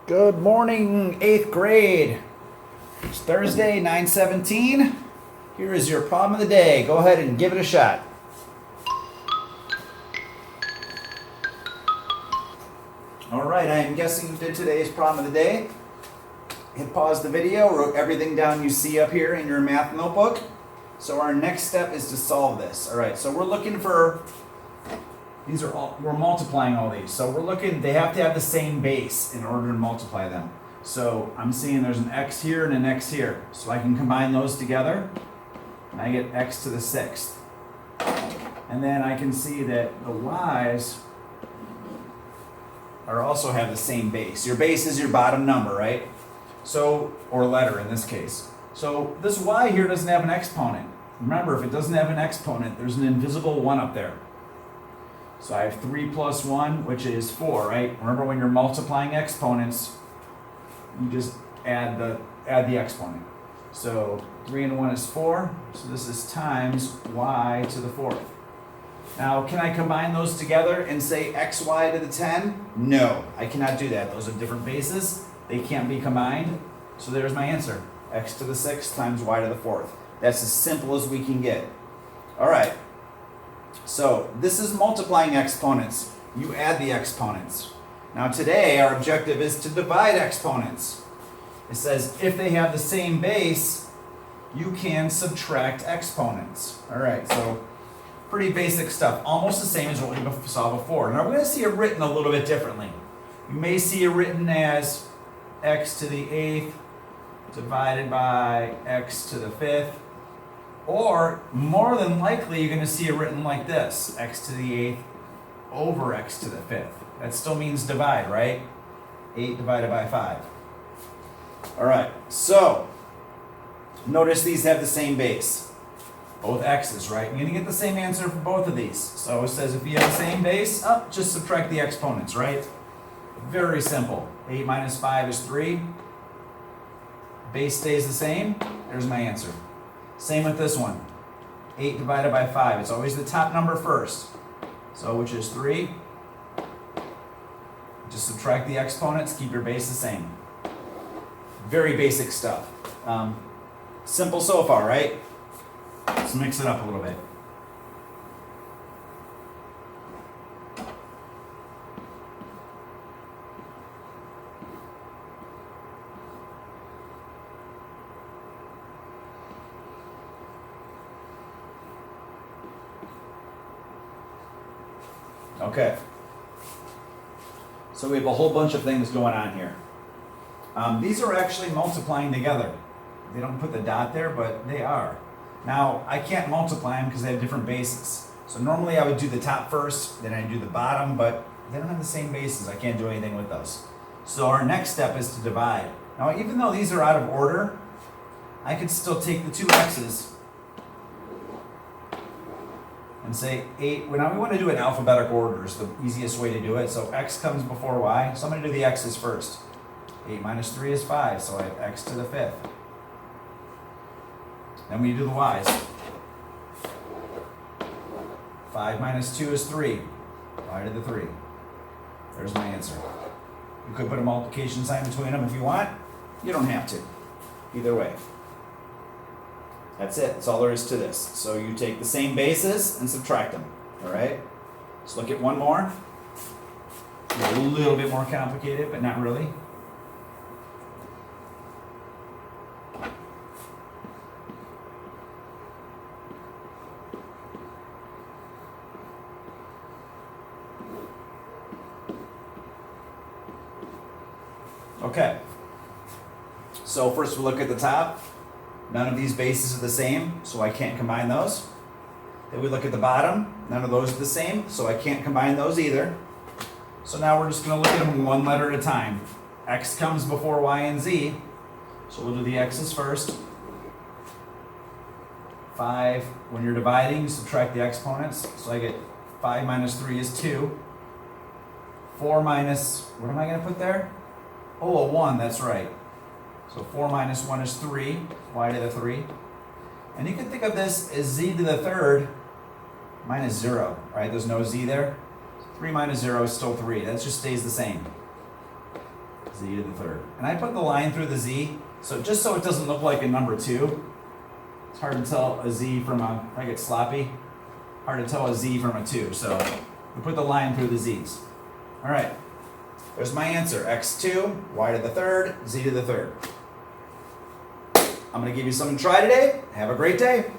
Good morning, 8th grade. It's Thursday, 9/17. Here is your problem of the day. Go ahead and give it a shot. All right, I am guessing you did today's problem of the day. Hit pause the video, wrote everything down you see up here in your math notebook. So our next step is to solve this. All right, so we're looking for, we're multiplying all these. So we're looking, they have to have the same base in order to multiply them. So I'm seeing there's an x here and an x here. So I can combine those together and I get x to the 6th. And then I can see that the y's are also have the same base. Your base is your bottom number, right? So, or letter in this case. So this y here doesn't have an exponent. Remember, if it doesn't have an exponent, there's an invisible 1 up there. So I have 3 plus 1, which is 4, right? Remember, when you're multiplying exponents, you just add the exponent. So 3 and 1 is 4. So this is times y to the 4th. Now, can I combine those together and say xy to the 10? No, I cannot do that. Those are different bases. They can't be combined. So there's my answer. X to the 6th times y to the 4th. That's as simple as we can get. All right. So this is multiplying exponents. You add the exponents. Now today our objective is to divide exponents. It says if they have the same base, you can subtract exponents. All right, so pretty basic stuff. Almost the same as what we saw before. Now we're going to see it written a little bit differently. You may see it written as x to the 8th divided by x to the 5th. Or, more than likely, you're going to see it written like this. X to the 8th over x to the 5th. That still means divide, right? 8 divided by 5. All right, so notice these have the same base. Both x's, right? You're going to get the same answer for both of these. So it says if you have the same base, just subtract the exponents, right? Very simple. 8 minus 5 is 3. Base stays the same. There's my answer. Same with this one. 8 divided by 5. It's always the top number first. So which is 3. Just subtract the exponents, keep your base the same. Very basic stuff. Simple so far, right? Let's mix it up a little bit. Okay, so we have a whole bunch of things going on here. These are actually multiplying together. They don't put the dot there, but they are. Now, I can't multiply them because they have different bases. So normally I would do the top first, then I do the bottom, but they don't have the same bases. I can't do anything with those. So our next step is to divide. Now, even though these are out of order, I could still take the two x's and say 8. Well, now we want to do it in alphabetical order is the easiest way to do it. So x comes before y. So I'm going to do the x's first. 8 minus 3 is 5, so I have x to the 5th. Then we do the y's. 5 minus 2 is 3. Y to the 3. There's my answer. You could put a multiplication sign between them if you want. You don't have to. Either way. That's it. That's all there is to this. So you take the same bases and subtract them. All right? Let's look at one more. A little bit more complicated, but not really. Okay. So first we'll look at the top. None of these bases are the same, so I can't combine those. Then we look at the bottom. None of those are the same, so I can't combine those either. So now we're just going to look at them one letter at a time. X comes before y and z, so we'll do the x's first. 5, when you're dividing, you subtract the exponents. So I get 5 minus 3 is 2. 4 minus, what am I going to put there? Oh, a 1, that's right. So 4 minus 1 is 3, y to the 3. And you can think of this as z to the 3rd minus 0, right? There's no z there. 3 minus 0 is still 3. That just stays the same. z to the third. And I put the line through the z, so just so it doesn't look like a number 2. It's hard to tell a z from a, if I get sloppy, hard to tell a z from a 2. So we put the line through the z's. All right, there's my answer. x2, y to the third, z to the third. I'm going to give you something to try today. Have a great day.